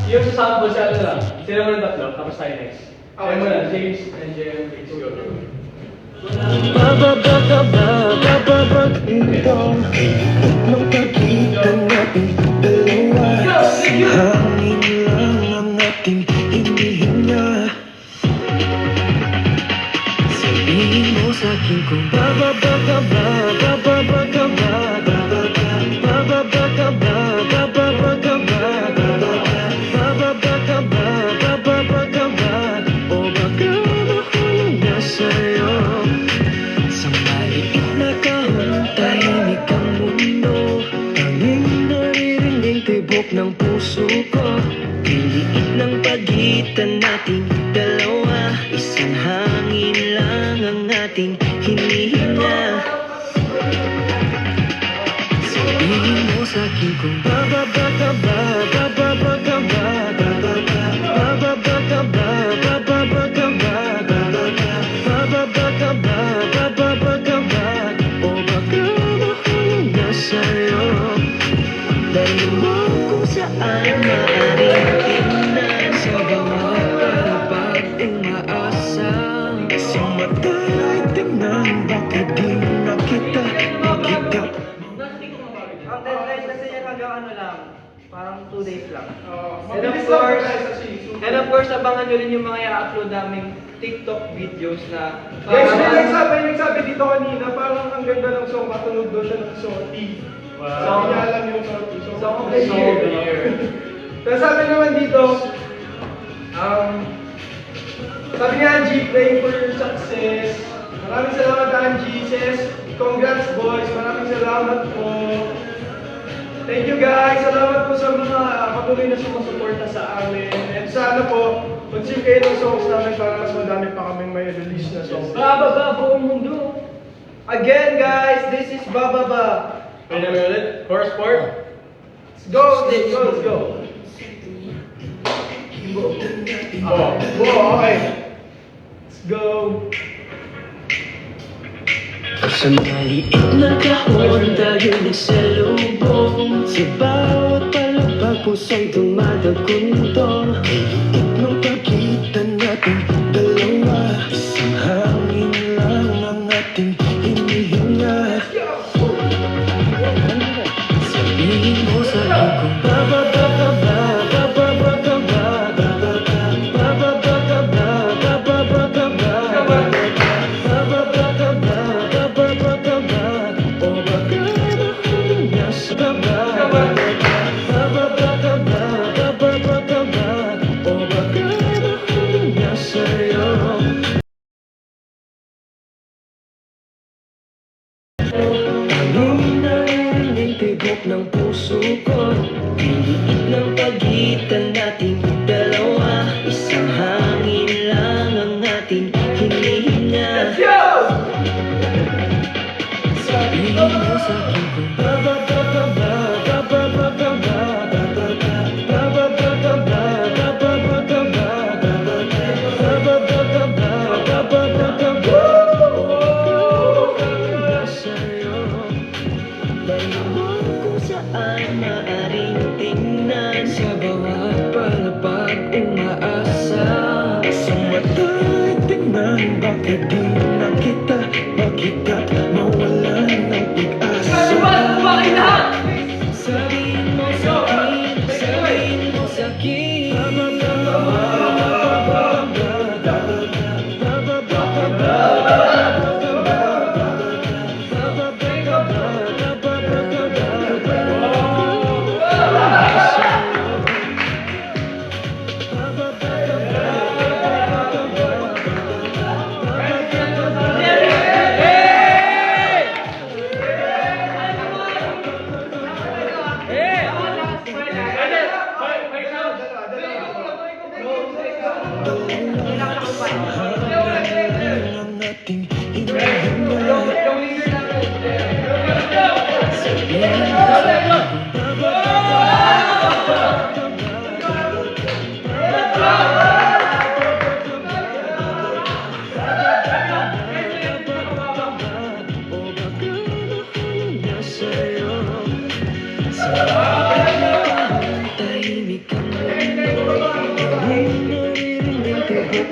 yung sa sample siya lang. Sila mo ng tatlo, tapos tayo next. Okay muna, James and Jem, let's go.
Bababa ka ba, bababa itong ng pagitan nating dalawa. Hangin lang ang ating hinihinga. Sabihin mo sa'kin kung bababa ka ba, bababa ka ba, bababa ka ba, bababa ka ba, bababa ka ba. ng puso ko. Piliit ng pagitan nating dalawa. Isang hangin lang ang ating hinihinga. Sabihin mo sa'kin kung bababa ka ba, bababa ka ba, bababa ka ba, bababa ka ba, bababa ka ba, bababa ka ba, o baka mahulog na sa'yo. Dahil mo kung saan maaaring tingnan sa bawat palapag umaasa. Sa mata ay tingnan, bakit di nakita, makikat.
Ang deadline kasi niya hanggang ano lang, parang 2 days lang.
Mabilis lang po guys kasi.
And of course, abangan nyo rin yung mga i-upload naming TikTok videos na
Guys, may nagsabi dito kanina, parang ang ganda ng song, matunog daw siya ng Soti. So, niya alam yung Soti.
Song of the Year.
Tapos sabi naman dito, sabi ni Angie, praying for your success. Maraming salamat Angie, says, congrats boys, maraming salamat po. Thank you guys, salamat po sa mga patuloy na sumusuporta sa amin. And sana po, mag-sing kayo ng songs namin para mas madami pa kaming may release na songs.
Bababa buong mundo.
Again guys, this is Bababa.
Wait a minute. Chorus part.
Let's go, let's go, let's go. Oh, okay. Let's go.
Sa maliit na kahon tayo nagsalubong. Sa bawat palapag puso'y dumadaguntong. Liit ng pagitan natin dalawa. Isang hangin lang ang ating hinihinga. Sabihin mo sa'kin kung bababa ka ba, bababa ka ba, bababa ka ba, bababa ka ba, bababa ka ba, bababa ka ba, o baka mahulog na sa baba. Bababa ka ba, bababa ka ba, o baka mahulog na sa'yo. Tanging narinig tibok ng puso ko. Piliit ng pagitan nating dalawa. Isang hangin lang ang ating hinihinga. Sabihin mo sa'kin kung bababa ka ba, bababa ka ba, bababa ka ba, bababa ka ba, bababa ka ba, bababa ka ba, o baka sa'yo. Dahil mo kung saan maaaring tingnan sa bawat palapag umaasa. Sa mata ay tingnan, bakit di nakita, bakit mawalan ng pag-asa. Sabihin mo sa'kin, sabihin mo sa'kin, bababa ka ba, ang ating hinihinga. Sabihin mo sa'kin kung bababa ka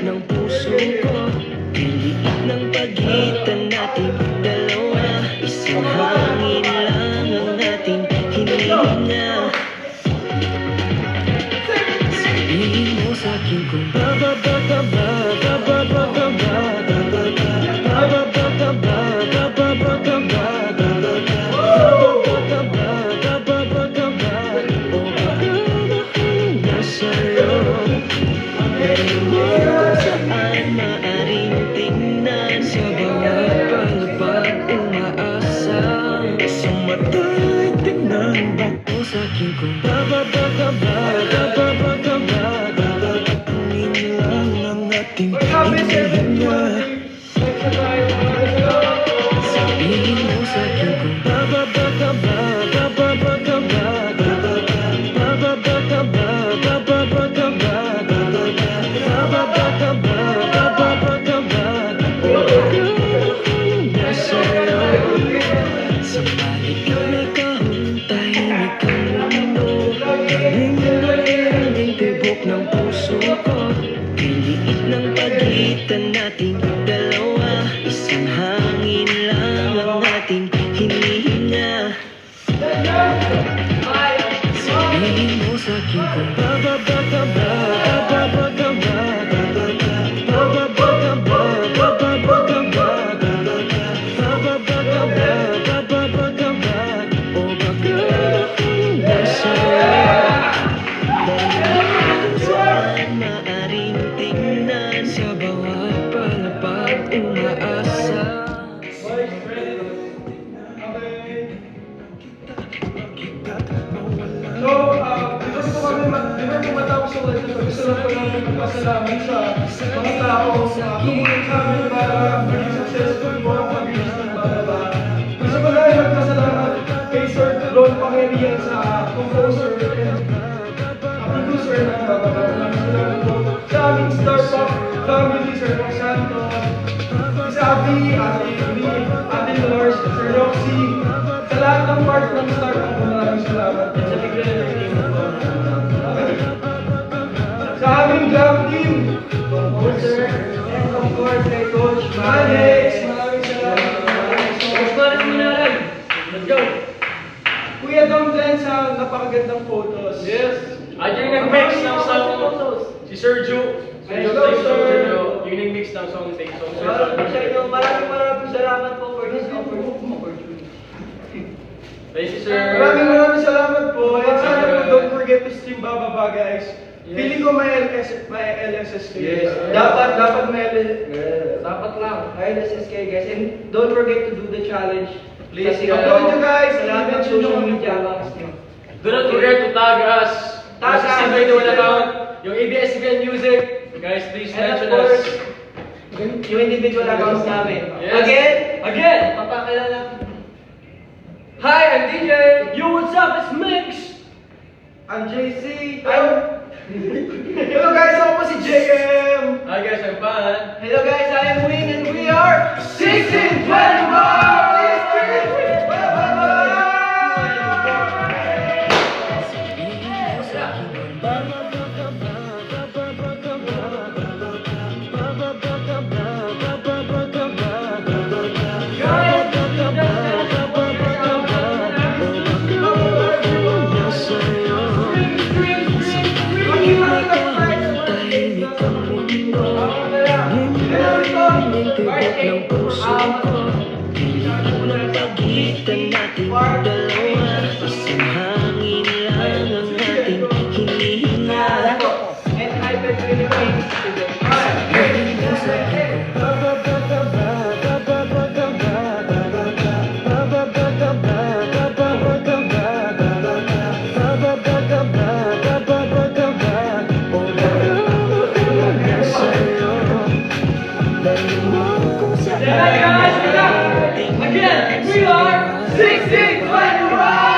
ng puso ko. Piliit ng pagitan natin dalawa. Isang hangin lang ang ating hinihinga. Sabihin mo sa'kin kung bababa ka ba, bababa ka ba, bababa ka ba, bababa ka ba, bababa ka ba, bababa ka ba, o baka mahulog na sa'yo. Dahil mo kung saan maaaring tingnan sa bawat palapag umaasa. Sa mata ay tingnan, bakit mo sa'kin kung bababa puso ko. Liliit ng pagitan nating dalawa. Isang hangin lang ang ating hinihinga. Sabihin mo sa'kin kung bababa ka ba, bababa ka ba, bababa ka ba, bababa ka ba, bababa ka ba, bababa ka ba, o baka ako nasa kung saan maaaring tingnan sa bawat palapag umaasa.
So, before po matapos ang live ito, gusto lang po namin magpasalamat sa mga tao tumulong sa amin para maging successful po ang pag-release ng Bababa. Gusto ko lang magpasalamat kay Sir Ron Pangerian sa composer and producer ng Bababa. Maraming salamat po sa aming Star Pop family, Sir Rock Santos, si Abby, Ate Lee, Ate Dolores, Sir Roxy, sa lahat ng part ng Star Pop, maraming salamat. Sa bigla na sa aming glam team, composer, and of course kay Coach Manex, maraming salamat.
Mas maras mo na lang. Let's go.
Kuya Dom din sa napakagandang photos.
Yes. At yung nag-mix ng song, si Sergio.
Hello, sir.
Yung nag-mix ng song, take song.
Maraming salamat po for this opportunity.
Thank you, sir.
Maraming salamat po. And sana po, don't forget to stream Bababa, guys. Feeling ko may LSS kayo.
Yes. Dapat may
Dapat lang.
LSSK guys. And don't forget to do the challenge.
Please,
Kasi
upload nyo, guys.
Sa lahat ng social media accounts nyo.
Do not forget to tag us.
Tag us.
Sa individual account. Yung ABS-CBN Music. Guys, please
And of
mention
course,
us.
yung individual accounts namin.
Yes.
Again, papakilala. Hi, I'm DJ.
Yo, what's up? It's Mix.
I'm JC. Hello guys, ako po si JM.
Hi guys, I'm Pan.
Hello guys, I am Win and we are 1621!
Ng puso ko, liliit ng pagitan nating dalawa. Isang hangin lang ang ating hinihinga.
And I bet really thanks to them.
Sabihin mo sa'kin kung bababa ka ba, bababa ka ba, bababa ka ba, bababa ka ba, bababa ka ba, bababa ka ba, o baka ako nasa'yo. Dahil mo kung saan
Again, we are 1621!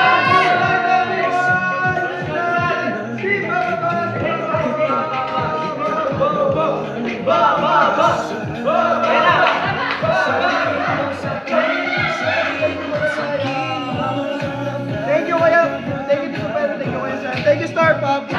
Thank you, Kuya. Thank you, Tito Pedro. Thank you, Kuya Sam. Thank you, Star Pop.